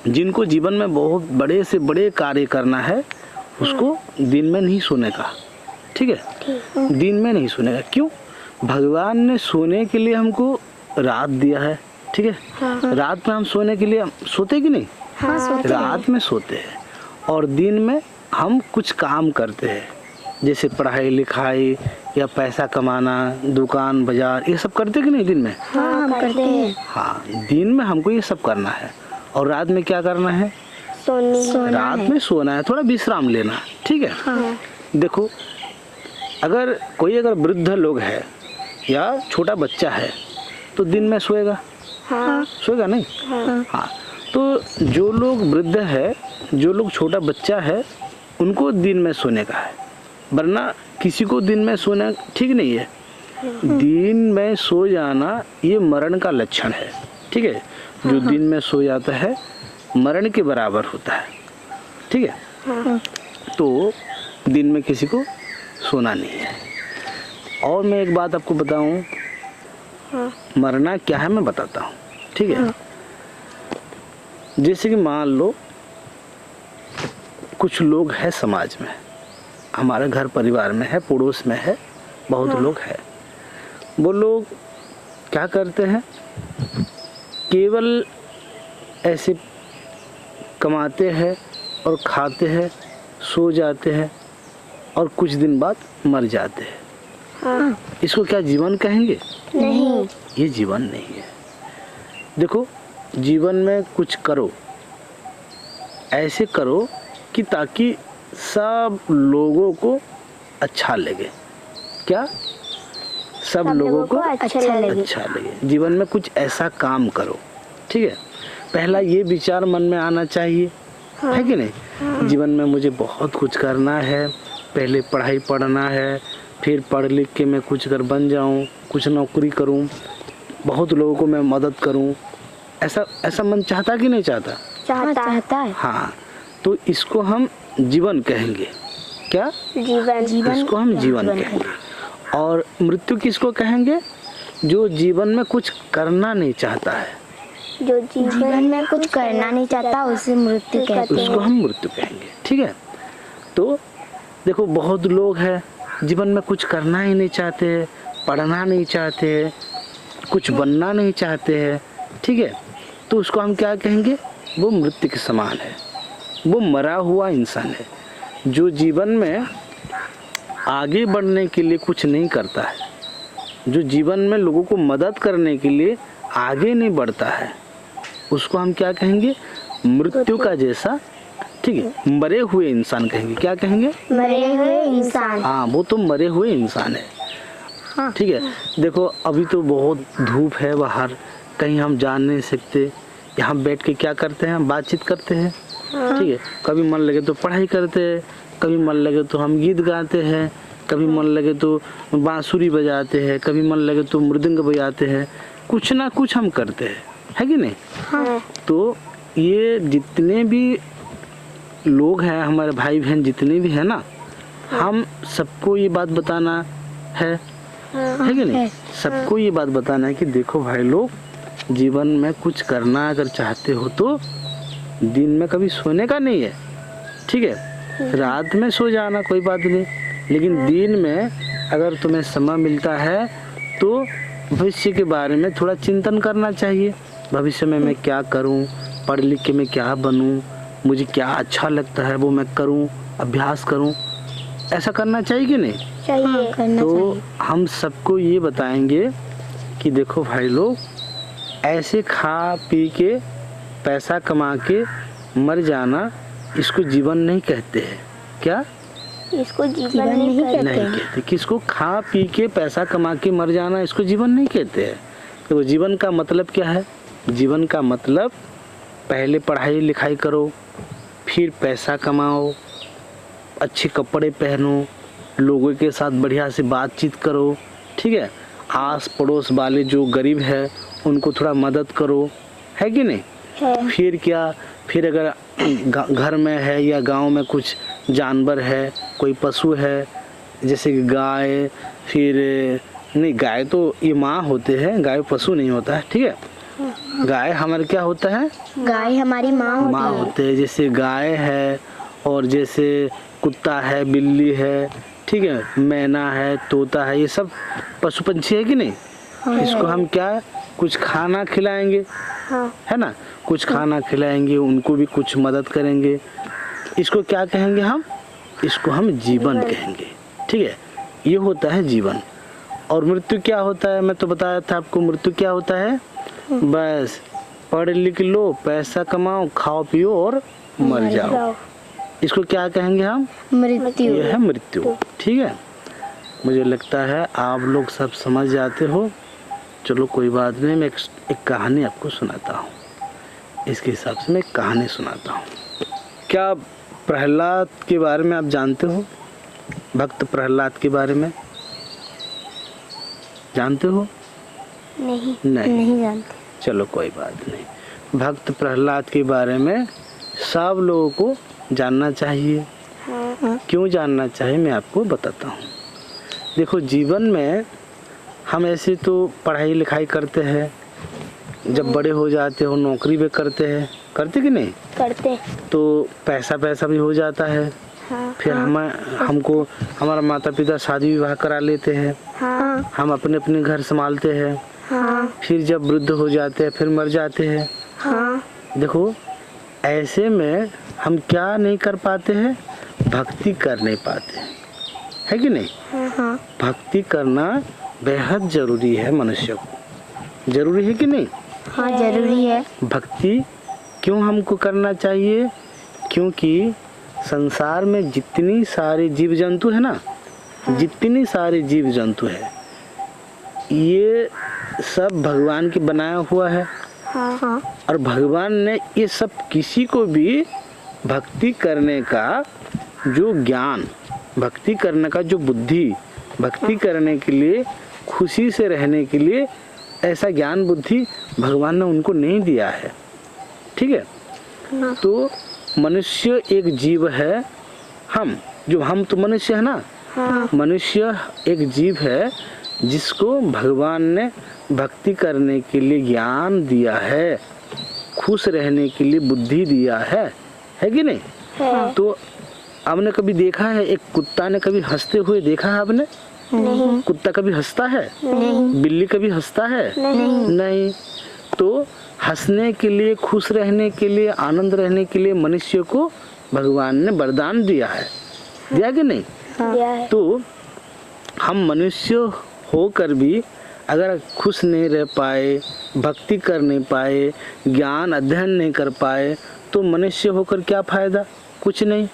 जिनको जीवन में बहुत बड़े से बड़े कार्य करना है उसको दिन में नहीं सोने का, ठीक है, दिन में नहीं सोने का। क्यों? भगवान ने सोने के लिए हमको रात दिया है, ठीक है। हाँ। रात में हम सोने के लिए सोते कि नहीं? हाँ, सोते रात में सोते हैं और दिन में हम कुछ काम करते हैं, जैसे पढ़ाई लिखाई या पैसा कमाना, दुकान बाजार, ये सब करते कि नहीं दिन में? हाँ, हम करते हैं। हाँ, दिन में हमको ये सब करना है और रात में क्या करना है? सोना रात में सोना है, थोड़ा विश्राम लेना, ठीक है। हाँ। देखो, अगर कोई वृद्ध लोग है या छोटा बच्चा है तो दिन में सोएगा? हाँ। सोएगा नहीं? हाँ। तो जो लोग वृद्ध है, जो लोग छोटा बच्चा है, उनको दिन में सोने का है, वरना किसी को दिन में सोना ठीक नहीं है। दिन में सो जाना ये मरण का लक्षण है, ठीक है। जो दिन में सो जाता है मरण के बराबर होता है, ठीक है। तो दिन में किसी को सोना नहीं है। और मैं एक बात आपको बताऊं, मरना क्या है मैं बताता हूँ, ठीक है। जैसे कि मान लो कुछ लोग हैं समाज में, हमारे घर परिवार में है, पड़ोस में है, बहुत लोग हैं। वो लोग क्या करते हैं? केवल ऐसे कमाते हैं और खाते हैं, सो जाते हैं और कुछ दिन बाद मर जाते हैं। हाँ। इसको क्या जीवन कहेंगे? नहीं, ये जीवन नहीं है। देखो, जीवन में कुछ करो, ऐसे करो कि ताकि सब लोगों को अच्छा लगे। क्या? सब लोगों को अच्छा लगे। जीवन में कुछ ऐसा काम करो, ठीक है। पहला ये विचार मन में आना चाहिए, है कि नहीं? जीवन में मुझे बहुत कुछ करना है, पहले पढ़ाई पढ़ना है, फिर पढ़ लिख के मैं कुछ बन जाऊं, कुछ नौकरी करूं, बहुत लोगों को मैं मदद करूं। ऐसा मन चाहता कि नहीं चाहता? चाहता है। हाँ, तो इसको हम जीवन कहेंगे। क्या? जीवन। इसको हम जीवन कहेंगे। और मृत्यु किसको कहेंगे? जो जीवन में कुछ करना नहीं चाहता है, जो जीवन में कुछ करना नहीं चाहता उसे मृत्यु कहते हैं। उसको हम मृत्यु कहेंगे, ठीक है। तो देखो, बहुत लोग हैं जीवन में कुछ करना ही नहीं चाहते, पढ़ना नहीं चाहते, कुछ बनना नहीं चाहते हैं, ठीक है। तो उसको हम क्या कहेंगे? वो मृत्यु के समान है, वो मरा हुआ इंसान है, जो जीवन में आगे बढ़ने के लिए कुछ नहीं करता है, जो जीवन में लोगों को मदद करने के लिए आगे नहीं बढ़ता है, उसको हम क्या कहेंगे? मृत्यु का जैसा, ठीक है, मरे हुए इंसान कहेंगे। क्या कहेंगे? मरे हुए इंसान। हाँ, वो तो मरे हुए इंसान है, हाँ। ठीक है। देखो, अभी तो बहुत धूप है बाहर, कहीं हम जा नहीं सकते, यहाँ बैठ के क्या करते हैं? बातचीत करते हैं, ठीक है। कभी मन लगे तो पढ़ाई करते हैं, कभी मन लगे तो हम गीत गाते हैं, कभी मन लगे तो बांसुरी बजाते हैं, कभी मन लगे तो मृदंग बजाते हैं, कुछ ना कुछ हम करते हैं, है कि नहीं? हाँ। तो ये जितने भी लोग हैं, हमारे भाई बहन जितने भी हैं ना, हम सबको ये बात बताना है कि नहीं? सबको ये बात बताना है कि देखो भाई लोग, जीवन में कुछ करना अगर चाहते हो तो दिन में कभी सोने का नहीं है, ठीक है। रात में सो जाना कोई बात नहीं, लेकिन दिन में अगर तुम्हें समय मिलता है तो भविष्य के बारे में थोड़ा चिंतन करना चाहिए। भविष्य में मैं क्या करूं, पढ़ लिख के मैं क्या बनूं, मुझे क्या अच्छा लगता है वो मैं करूं, अभ्यास करूं, ऐसा करना चाहिए कि नहीं? चाहिए। तो हम सबको ये बताएंगे कि देखो भाई लोग, ऐसे खा पी के पैसा कमा के मर जाना, इसको जीवन नहीं कहते हैं। क्या? इसको जीवन नहीं कहते। किसको? खा पी के पैसा कमा के मर जाना, इसको जीवन नहीं कहते हैं। तो जीवन का मतलब क्या है? जीवन का मतलब पहले पढ़ाई लिखाई करो, फिर पैसा कमाओ, अच्छे कपड़े पहनो, लोगों के साथ बढ़िया से बातचीत करो, ठीक है। आस पड़ोस वाले जो गरीब है उनको थोड़ा मदद करो, है कि नहीं? है। फिर क्या? फिर अगर घर में है या गांव में कुछ जानवर है, कोई पशु है, जैसे कि गाय, फिर नहीं, गाय तो ये माँ होते हैं, गाय पशु नहीं होता है, ठीक है। गाय हमारे क्या होता है? गाय हमारी माँ होती माँ है। होते हैं। जैसे गाय है और जैसे कुत्ता है, बिल्ली है, ठीक है, मैना है, तोता है, ये सब पशु पंछी है कि नहीं? इसको हम क्या कुछ खाना खिलाएंगे, है ना, कुछ खाना खिलाएंगे, उनको भी कुछ मदद करेंगे। इसको क्या कहेंगे हम? इसको हम जीवन कहेंगे। ठीक है, ये होता है जीवन। और मृत्यु क्या होता है? मैं तो बताया था आपको, मृत्यु क्या होता है? बस पढ़ लिख लो, पैसा कमाओ, खाओ पियो और मर जाओ। इसको क्या कहेंगे हम? मृत्यु। ये है मृत्यु। ठीक है, मुझे लगता है आप लोग सब समझ जाते हो। चलो कोई बात नहीं, मैं एक कहानी आपको सुनाता हूँ। इसके हिसाब से मैं एक कहानी सुनाता हूँ। क्या प्रहलाद के बारे में आप जानते हो? भक्त प्रहलाद के बारे में जानते हो? नहीं जानते। चलो कोई बात नहीं। भक्त प्रहलाद के बारे में सब लोगों को जानना चाहिए। क्यों जानना चाहिए मैं आपको बताता हूँ। देखो, जीवन में हम ऐसे तो पढ़ाई लिखाई करते हैं, जब बड़े हो जाते हो नौकरी भी करते हैं, करते कि नहीं? करते। तो पैसा भी हो जाता है। फिर हमको हमारा माता पिता शादी विवाह करा लेते हैं। हम अपने अपने घर संभालते हैं। फिर जब वृद्ध हो जाते हैं फिर मर जाते हैं। देखो, ऐसे में हम क्या नहीं कर पाते हैं? भक्ति कर नहीं पाते, है कि नहीं? भक्ति करना बेहद जरूरी है मनुष्य को। जरूरी है कि नहीं? हाँ, जरूरी है। भक्ति क्यों हमको करना चाहिए? क्योंकि संसार में जितनी सारे जीव जंतु है ना, जितनी सारे जीव जंतु है, ये सब भगवान के बनाया हुआ है। और भगवान ने ये सब किसी को भी भक्ति करने का जो ज्ञान, भक्ति करने का जो बुद्धि, भक्ति करने के लिए, खुशी से रहने के लिए ऐसा ज्ञान बुद्धि भगवान ने उनको नहीं दिया है। ठीक है, तो मनुष्य एक जीव है। हम तो मनुष्य है ना। मनुष्य एक जीव है जिसको भगवान ने भक्ति करने के लिए ज्ञान दिया है, खुश रहने के लिए बुद्धि दिया है कि नहीं? तो आपने कभी देखा है एक कुत्ता ने कभी हंसते हुए देखा है आपने? नहीं। कुत्ता कभी हंसता है? नहीं। बिल्ली कभी हंसता है? नहीं। तो हंसने के लिए, खुश रहने के लिए, आनंद रहने के लिए मनुष्य को भगवान ने वरदान दिया है। दिया कि नहीं? दिया है। तो हम मनुष्य होकर भी अगर खुश नहीं रह पाए, भक्ति कर नहीं पाए, ज्ञान अध्ययन नहीं कर पाए, तो मनुष्य होकर क्या फायदा? कुछ नहीं।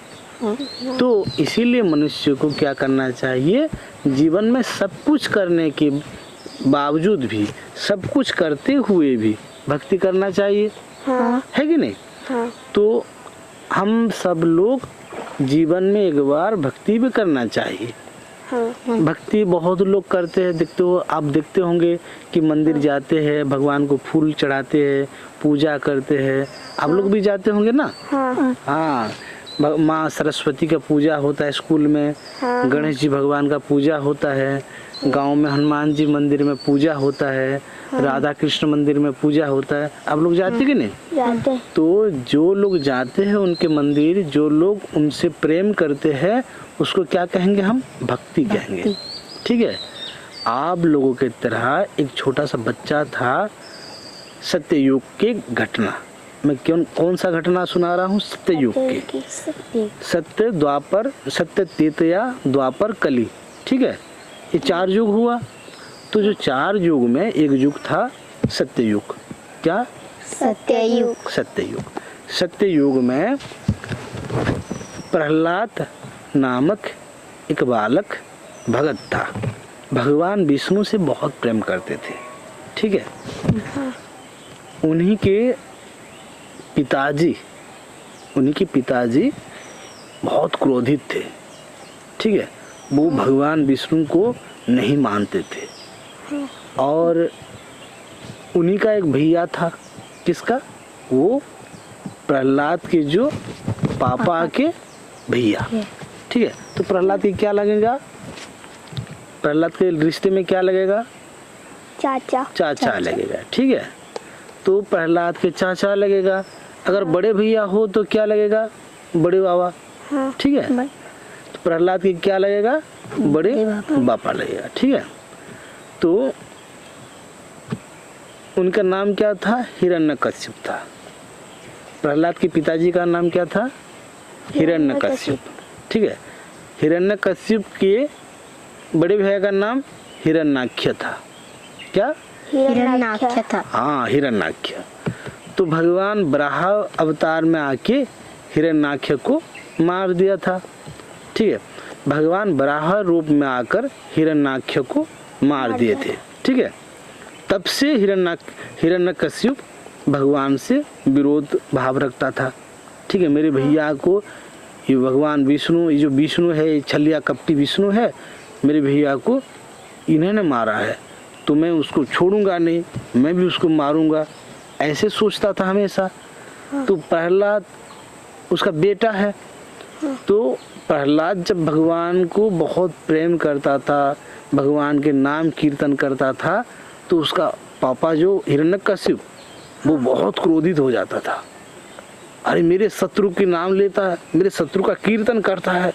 तो इसीलिए मनुष्य को क्या करना चाहिए? जीवन में सब कुछ करने के बावजूद भी, सब कुछ करते हुए भी भक्ति करना चाहिए। है कि नहीं? तो हम सब लोग जीवन में एक बार भक्ति भी करना चाहिए। भक्ति बहुत लोग करते हैं, देखते हो, आप देखते होंगे कि मंदिर जाते हैं, भगवान को फूल चढ़ाते हैं, पूजा करते हैं। आप लोग भी जाते होंगे ना? हाँ, माँ सरस्वती का पूजा होता है स्कूल में, गणेश जी भगवान का पूजा होता है, गांव में हनुमान जी मंदिर में पूजा होता है, राधा कृष्ण मंदिर में पूजा होता है। आप लोग जाते कि नहीं? जाते। तो जो लोग जाते हैं उनके मंदिर, जो लोग उनसे प्रेम करते हैं, उसको क्या कहेंगे हम? भक्ति कहेंगे। ठीक है, आप लोगों की तरह एक छोटा सा बच्चा था। सत्ययुग की घटना, मैं कौन सा घटना सुना रहा हूँ? सत्ययुग की। सत्य, द्वापर, सत्य, त्रेता, द्वापर, कली। ठीक है, ये 4 युग हुआ। तो जो 4 युग में एक युग था सत्ययुग। क्या? सत्ययुग। सत्ययुग। सत्ययुग में प्रहलाद नामक एक बालक भगत था। भगवान विष्णु से बहुत प्रेम करते थे। ठीक है, उन्हीं के पिताजी बहुत क्रोधित थे। ठीक है, वो भगवान विष्णु को नहीं मानते थे। और उन्हीं का एक भैया था। किसका? वो प्रहलाद के जो पापा के भैया। ठीक है, तो प्रहलाद के क्या लगेगा? प्रहलाद के रिश्ते में क्या लगेगा? चाचा। चाचा लगेगा। ठीक है, तो प्रहलाद के चाचा लगेगा, अगर बड़े भैया हो तो क्या लगेगा, बड़े बाबा, ठीक है। तो प्रहलाद के क्या लगेगा, बड़े बापा लगेगा, ठीक है। तो उनका नाम क्या था, हिरण्यकश्यप था। प्रहलाद के पिताजी का नाम क्या था, हिरण्यकश्यप, ठीक है। हिरण्यकश्यप के बड़े भैया का नाम हिरण्याक्ष था। क्या, हिरण्याक्ष था। हाँ, हिरण्याक्ष। तो भगवान वराह अवतार में आके हिरण्याक्ष को मार दिया था, ठीक है। भगवान वराह रूप में आकर हिरण्याक्ष को मार दिए थे, ठीक है। तब से हिरण्यकश्यप भगवान से विरोध भाव रखता था, ठीक है। मेरे भैया को ये भगवान विष्णु, ये जो विष्णु है, ये छलिया कपटी विष्णु है, मेरे भैया को इन्होंने मारा है, तो मैं उसको छोड़ूंगा नहीं, मैं भी उसको मारूंगा, ऐसे सोचता था हमेशा। तो प्रहलाद उसका बेटा है, तो प्रहलाद जब भगवान को बहुत प्रेम करता था, भगवान के नाम कीर्तन करता था, तो उसका पापा जो हिरण्यकश्यप वो बहुत क्रोधित हो जाता था। अरे मेरे शत्रु के नाम लेता है, मेरे शत्रु का कीर्तन करता है,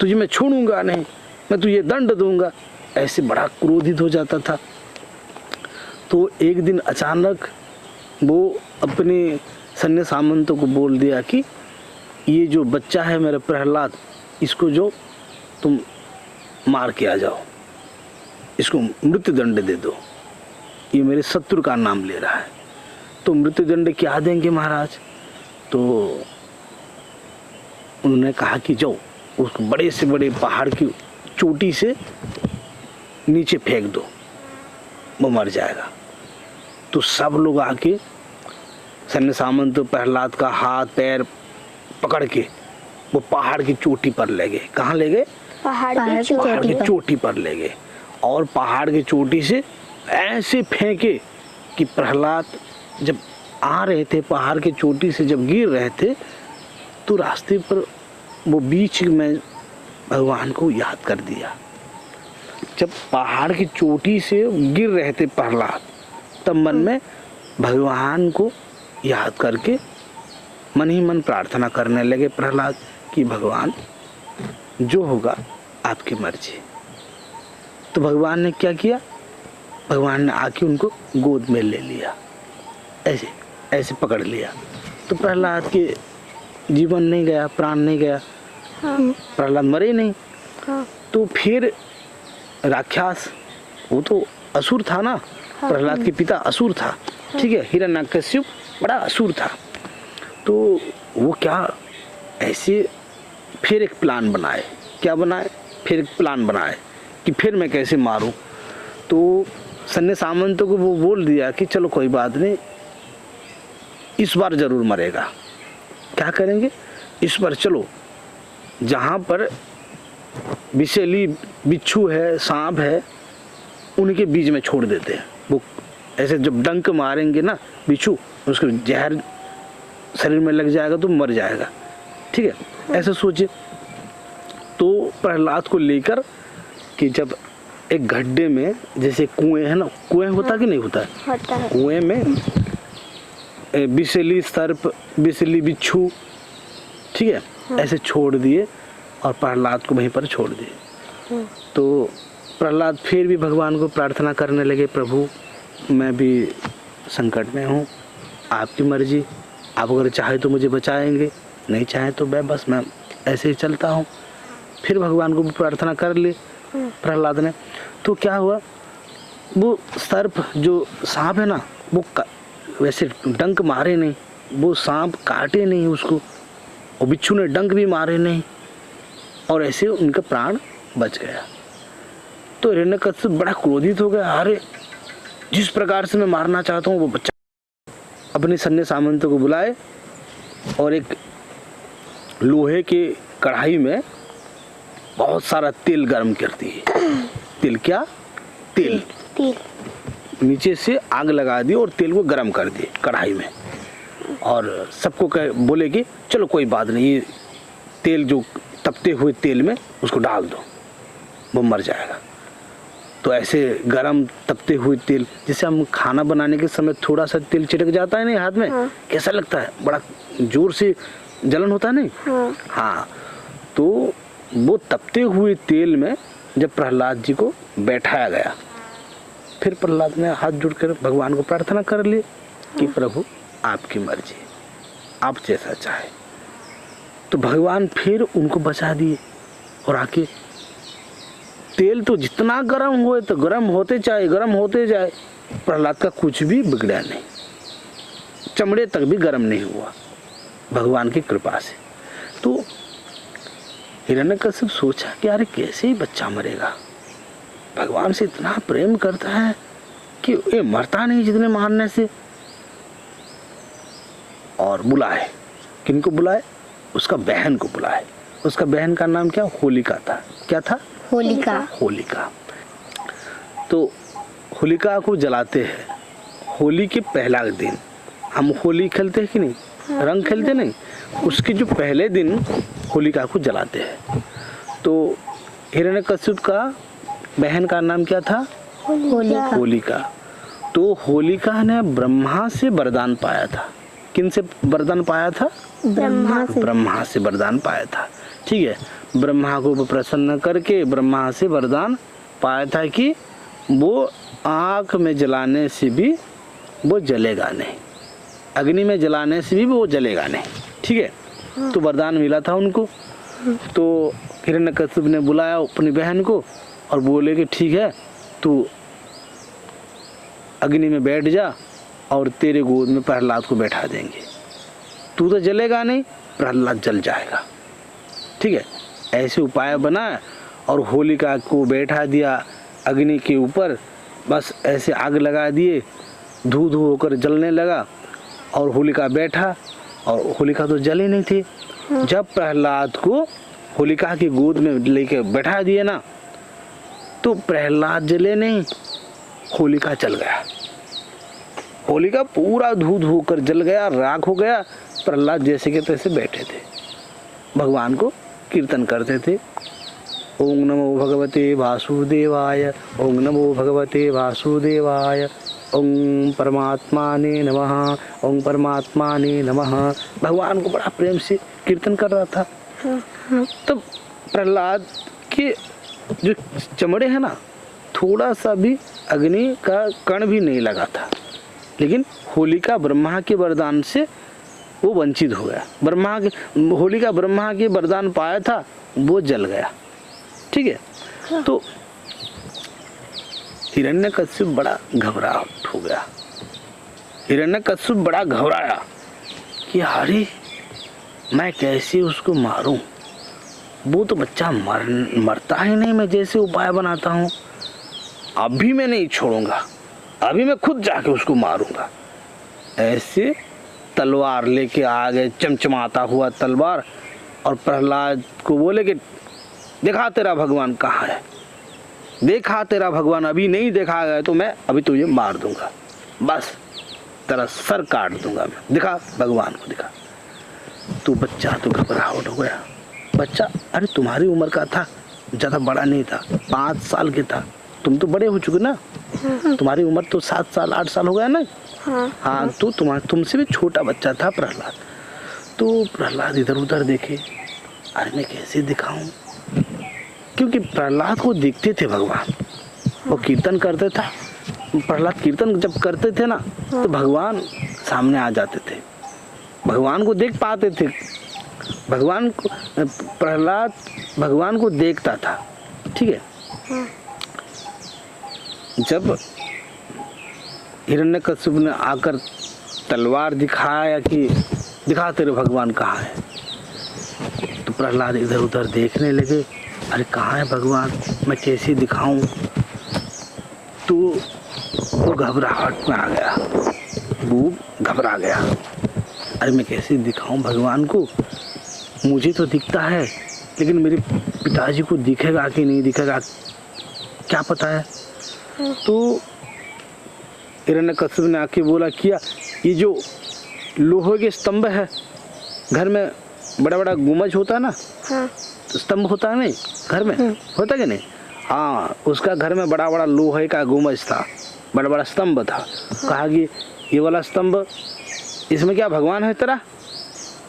तुझे मैं छोड़ूंगा नहीं, मैं तुझे दंड दूंगा, ऐसे बड़ा क्रोधित हो जाता था। तो एक दिन अचानक वो अपने सैन्य सामंतों को बोल दिया कि ये जो बच्चा है मेरा प्रहलाद, इसको जो तुम मार के आ जाओ, इसको मृत्यु दंड दे दो, ये मेरे शत्रु का नाम ले रहा है। तो मृत्यु दंड क्या देंगे महाराज? तो उन्होंने कहा कि जाओ उसको बड़े से बड़े पहाड़ की चोटी से नीचे फेंक दो, वो मर जाएगा। तो सब लोग आके सैन्य सामंत प्रहलाद का हाथ पैर पकड़ के वो पहाड़ की चोटी पर ले गए। कहाँ ले गए? पहाड़ की चोटी पर ले गए, और पहाड़ की चोटी से ऐसे फेंके कि प्रहलाद जब आ रहे थे, पहाड़ की चोटी से जब गिर रहे थे, तो रास्ते पर वो बीच में भगवान को याद कर दिया। जब पहाड़ की चोटी से गिर रहे थे प्रहलाद, तब मन में भगवान को याद करके मन ही मन प्रार्थना करने लगे प्रहलाद कि भगवान जो होगा आपकी मर्जी। तो भगवान ने क्या किया? भगवान ने आके उनको गोद में ले लिया, ऐसे ऐसे पकड़ लिया। तो प्रहलाद के जीवन नहीं गया, प्राण नहीं गया, प्रहलाद मरे नहीं। तो फिर राक्षस, वो तो असुर था ना, प्रहलाद के पिता असुर था, ठीक है। हिरण्याकश्यप बड़ा असुर था। तो वो क्या ऐसे फिर एक प्लान बनाए। क्या बनाए? फिर एक प्लान बनाए कि फिर मैं कैसे मारूं। तो सैन्य सामंतों को वो बोल दिया कि चलो कोई बात नहीं, इस बार जरूर मरेगा। क्या करेंगे? इस बार चलो जहाँ पर विषैली बिच्छू है, सांप है, उनके बीच में छोड़ देते हैं। वो ऐसे जब डंक मारेंगे ना बिच्छू, उसको जहर शरीर में लग जाएगा तो मर जाएगा, ठीक है। ऐसे सोचे। तो प्रहलाद को लेकर कि जब एक गड्ढे में, जैसे कुएं है ना, कुएं होता कि नहीं होता है, कुएं में विषैली सर्प, विषैली बिच्छू, ठीक है, ऐसे छोड़ दिए और प्रहलाद को वहीं पर छोड़ दिए। तो प्रहलाद फिर भी भगवान को प्रार्थना करने लगे, प्रभु मैं भी संकट में हूँ, आपकी मर्जी, आप अगर चाहे तो मुझे बचाएंगे, नहीं चाहे तो मैं ऐसे ही चलता हूँ। फिर भगवान को भी प्रार्थना कर ली प्रहलाद ने। तो क्या हुआ, वो सर्प जो सांप है ना, वो वैसे डंक मारे नहीं, वो सांप काटे नहीं उसको, और बिच्छू ने डंक भी मारे नहीं, और ऐसे उनका प्राण बच गया। तो हिरण्यकश्यप बड़ा क्रोधित हो गया, अरे जिस प्रकार से मैं मारना चाहता हूँ वो बच्चा। अपने सैन्य सामंतों को बुलाए और एक लोहे के कढ़ाई में बहुत सारा तेल गर्म करती है। तेल क्या? तेल नीचे से आग लगा दी और तेल को गर्म कर दिए कढ़ाई में, और सबको बोले कि चलो कोई बात नहीं, ये तेल जो तपते हुए तेल में उसको डाल दो, वो मर जाएगा। तो ऐसे गरम तपते हुए तेल, जैसे हम खाना बनाने के समय थोड़ा सा तेल चिटक जाता है नहीं हाथ में, कैसा लगता है, बड़ा जोर से जलन होता है नहीं। हाँ, तो वो तपते हुए तेल में जब प्रहलाद जी को बैठाया गया, फिर प्रहलाद ने हाथ जोड़कर भगवान को प्रार्थना कर ली कि प्रभु आपकी मर्जी, आप जैसा चाहे। तो भगवान फिर उनको बचा दिए और आके तेल तो जितना गर्म हुए तो गर्म होते जाए, प्रहलाद का कुछ भी बिगड़ा नहीं, चमड़े तक भी गर्म नहीं हुआ भगवान की कृपा से। तो हिरण्यकश्यप सोचा कि अरे कैसे ही बच्चा मरेगा, भगवान से इतना प्रेम करता है कि ये मरता नहीं जितने मारने से। और बुलाए, किनको बुलाए, उसका बहन को बुलाए। उसका बहन का नाम क्या, होलिका था। क्या था, होलिका। तो होलिका को जलाते हैं। होली के पहला दिन हम होली खेलते हैं कि नहीं, रंग खेलते नहीं, उसके जो पहले दिन होलिका को जलाते हैं। तो हिरण्यकश्यप का बहन का नाम क्या था, होलिका। तो होलिका ने ब्रह्मा से वरदान पाया था। किन से वरदान पाया था, ब्रह्मा से वरदान पाया था। ठीक है, ब्रह्मा को प्रसन्न करके ब्रह्मा से वरदान पाया था कि वो आग में जलाने से भी वो जलेगा नहीं, अग्नि में जलाने से भी वो जलेगा नहीं। ठीक है, तो वरदान मिला था उनको। तो हिरण्यकश्यप ने बुलाया अपनी बहन को और बोले कि ठीक है, तू अग्नि में बैठ जा और तेरे गोद में प्रहलाद को बैठा देंगे, तू तो जलेगा नहीं, प्रहलाद जल जाएगा। ठीक है, ऐसे उपाय बनाया और होलिका को बैठा दिया अग्नि के ऊपर, बस ऐसे आग लगा दिए, धू धू होकर जलने लगा और होलिका बैठा और होलिका तो जली नहीं थी। जब प्रहलाद को होलिका की गोद में लेके बैठा दिए ना, तो प्रहलाद जले नहीं, होलिका जल गया। होलिका पूरा धू धू कर जल गया, राख हो गया। प्रहलाद जैसे के तैसे बैठे थे, भगवान को कीर्तन करते थे। ओम नमो भगवते वासुदेवाय, ओम नमो भगवते वासुदेवाय, ओम परमात्माने नमः, ओम परमात्माने नमः। भगवान को बड़ा प्रेम से कीर्तन कर रहा था। तब प्रहलाद के जो चमड़े है ना, थोड़ा सा भी अग्नि का कण भी नहीं लगा था, लेकिन होलिका ब्रह्मा के वरदान से वो वंचित हो गया। होलिका ब्रह्मा के वरदान पाया था, वो जल गया। ठीक है, तो हिरण्यकश्यप बड़ा घबराहट हो गया। हिरण्यकश्यप बड़ा घबराया कि अरे मैं कैसे उसको मारूं, वो तो बच्चा मरता ही नहीं, मैं जैसे उपाय बनाता हूँ। अभी मैं नहीं छोड़ूंगा, अभी मैं खुद जाके उसको मारूंगा। ऐसे तलवार लेके आ गए, चमचमाता हुआ तलवार, और प्रहलाद को बोले कि देखा तेरा भगवान कहाँ है, देखा तेरा भगवान, अभी नहीं देखा गया तो मैं अभी तुझे मार दूंगा, बस तेरा सर काट दूंगा मैं, दिखा भगवान को दिखा। तो बच्चा तो घबराहट हो गया। बच्चा अरे तुम्हारी उम्र का था, ज़्यादा बड़ा नहीं था, 5 साल के था, तुम तो बड़े हो चुके ना, तुम्हारी उम्र तो 7 साल 8 साल हो गया ना। हाँ, तो तुमसे भी छोटा बच्चा था प्रहलाद। तो प्रहलाद इधर उधर देखे, अरे मैं कैसे दिखाऊं, क्योंकि प्रहलाद को देखते थे भगवान, वो कीर्तन करते था। प्रहलाद कीर्तन जब करते थे ना, तो भगवान सामने आ जाते थे, भगवान को देख पाते थे। भगवान को, प्रहलाद भगवान को देखता था। ठीक है, जब हिरण्यकश्यप ने आकर तलवार दिखाया कि दिखा तेरे भगवान कहाँ है, तो प्रहलाद इधर उधर देखने लगे, अरे कहाँ है भगवान, मैं कैसे दिखाऊं। तो वो घबराहट में आ गया, वो घबरा गया, अरे मैं कैसे दिखाऊं भगवान को, मुझे तो दिखता है लेकिन मेरे पिताजी को दिखेगा कि नहीं दिखेगा क्या पता है। तो हिरण्यकश्यप ने आके बोला किया, ये जो लोहे के स्तंभ है, घर में बड़ा बड़ा गुंबज होता है ना, तो स्तंभ होता है नहीं घर में, होता कि नहीं, हाँ, उसका घर में बड़ा बड़ा लोहे का गुंबज था, बड़ा बड़ा स्तंभ था। कहा कि ये वाला स्तंभ, इसमें क्या भगवान है तेरा?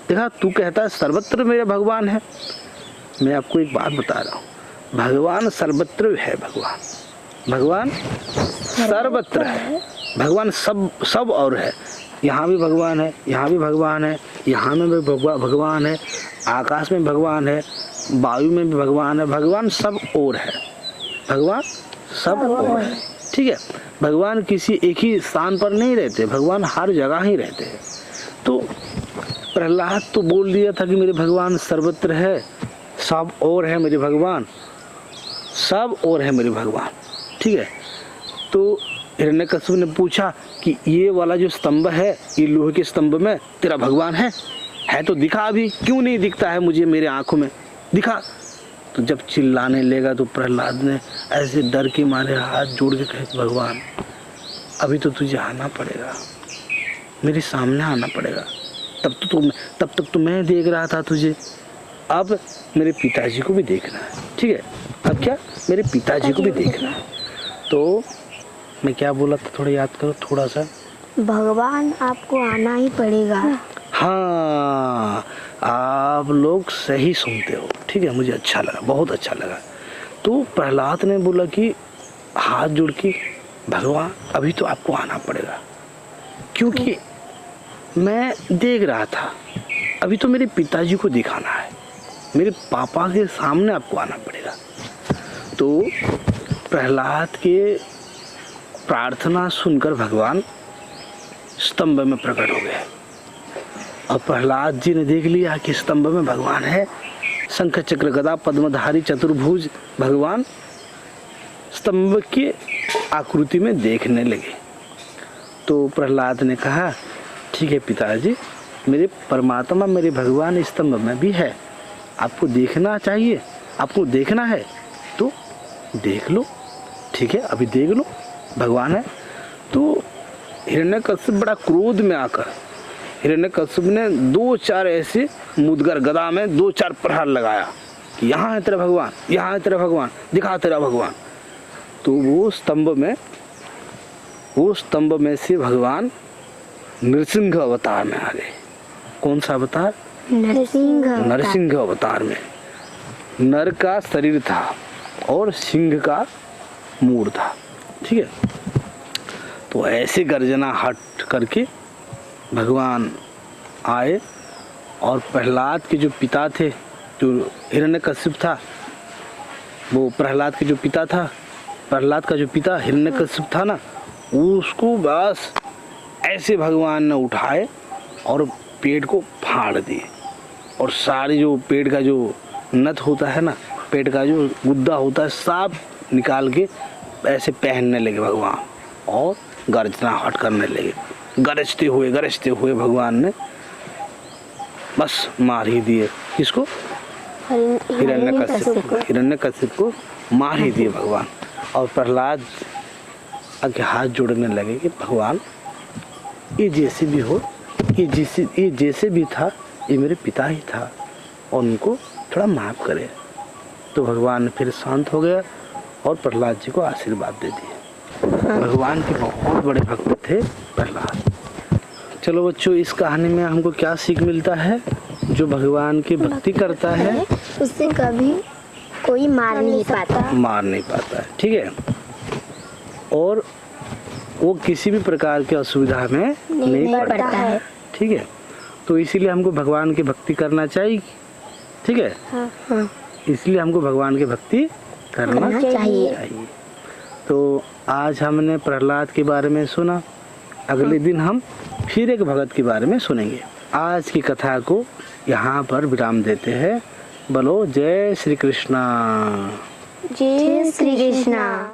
देखा, तू कहता है सर्वत्र मेरे भगवान है। मैं आपको एक बात बता रहा हूँ, भगवान सर्वत्र है। भगवान सर्वत्र है। भगवान सब और है। यहाँ भी भगवान है, यहाँ भी भगवान है, यहाँ में भी भगवान है, आकाश में भगवान है, वायु में भी भगवान है। भगवान सब और है। भगवान सब और है। ठीक है, भगवान किसी एक ही स्थान पर नहीं रहते, भगवान हर जगह ही रहते हैं। तो प्रहलाद तो बोल दिया था कि मेरे भगवान सर्वत्र है, सब और है मेरे भगवान, सब और है मेरे भगवान। ठीक है, तो हिरण्यकश्यप ने पूछा कि ये वाला जो स्तंभ है, ये लोहे के स्तंभ में तेरा भगवान है तो दिखा, अभी क्यों नहीं दिखता है मुझे, मेरे आंखों में दिखा। तो जब चिल्लाने लगा तो प्रहलाद ने ऐसे डर के मारे हाथ जोड़ के कहे, भगवान अभी तो तुझे आना पड़ेगा, मेरे सामने आना पड़ेगा। तब तक तो मैं देख रहा था तुझे, अब मेरे पिताजी को भी देखना है। ठीक है, अब क्या, मेरे पिताजी को भी देखना है। तो मैं क्या बोला था, थोड़ा याद करो थोड़ा सा। भगवान आपको आना ही पड़ेगा। हाँ, आप लोग सही सुनते हो। ठीक है, मुझे अच्छा लगा, बहुत अच्छा लगा। तो प्रहलाद ने बोला कि हाथ जोड़ के, भगवान अभी तो आपको आना पड़ेगा, क्योंकि मैं देख रहा था, अभी तो मेरे पिताजी को दिखाना है, मेरे पापा के सामने आपको आना पड़ेगा। तो प्रहलाद के प्रार्थना सुनकर भगवान स्तंभ में प्रकट हो गए और प्रहलाद जी ने देख लिया कि स्तंभ में भगवान है। शंख चक्र गदा पद्मधारी चतुर्भुज भगवान स्तंभ की आकृति में देखने लगे। तो प्रहलाद ने कहा, ठीक है पिताजी, मेरे परमात्मा मेरे भगवान स्तंभ में भी है, आपको देखना चाहिए, आपको देखना है तो देख लो। ठीक है, अभी देख लो, भगवान है। तो हिरण्यकश्यप बड़ा क्रोध में आकर, हिरण्यकश्यप ने 2-4 ऐसे मुदगर गदा में 2-4 प्रहार लगाया कि यहाँ है तेरा भगवान, यहाँ है तेरा भगवान, दिखा तेरा भगवान। तो वो स्तंभ में से भगवान नृसिंह अवतार में आ गए। कौन सा अवतार? नरसिंह अवतार में। नर का शरीर था और सिंह का मूड था। ठीक है, तो ऐसे गर्जना हट करके भगवान आए और प्रहलाद के जो पिता थे, जो हिरण्यकश्यप था, वो प्रहलाद के जो पिता था, प्रहलाद का जो पिता हिरण्यकश्यप था ना, उसको बस ऐसे भगवान ने उठाए और पेट को फाड़ दिए और सारी जो पेट का जो नथ होता है ना, पेट का जो गुद्दा होता है, सब निकाल के ऐसे पहनने लगे भगवान और गर्जना हट करने लगे। गरजते हुए भगवान ने बस मार ही दिए। किसको? हिरण्यकश्यप को मार ही दिए भगवान। और प्रहलाद आगे हाथ जोड़ने लगे कि भगवान ये जैसे भी हो, ये जैसे भी था, ये मेरे पिता ही था और उनको थोड़ा माफ करे। तो भगवान फिर शांत हो गया और प्रहलाद जी को आशीर्वाद दे दिए। भगवान के बहुत बड़े भक्त थे प्रहलाद। चलो बच्चों, इस कहानी में हमको क्या सीख मिलता है? जो भगवान की भक्ति करता है उससे कभी कोई मार नहीं पाता है। ठीक है, और वो किसी भी प्रकार की असुविधा में नहीं पड़ता है। ठीक है, तो इसीलिए हमको भगवान की भक्ति करना चाहिए। ठीक है, हाँ। इसलिए हमको भगवान की भक्ति करना चाहिए। तो आज हमने प्रहलाद के बारे में सुना, अगले दिन हम फिर एक भगत के बारे में सुनेंगे। आज की कथा को यहाँ पर विराम देते हैं। बोलो जय श्री कृष्णा। जय श्री कृष्णा।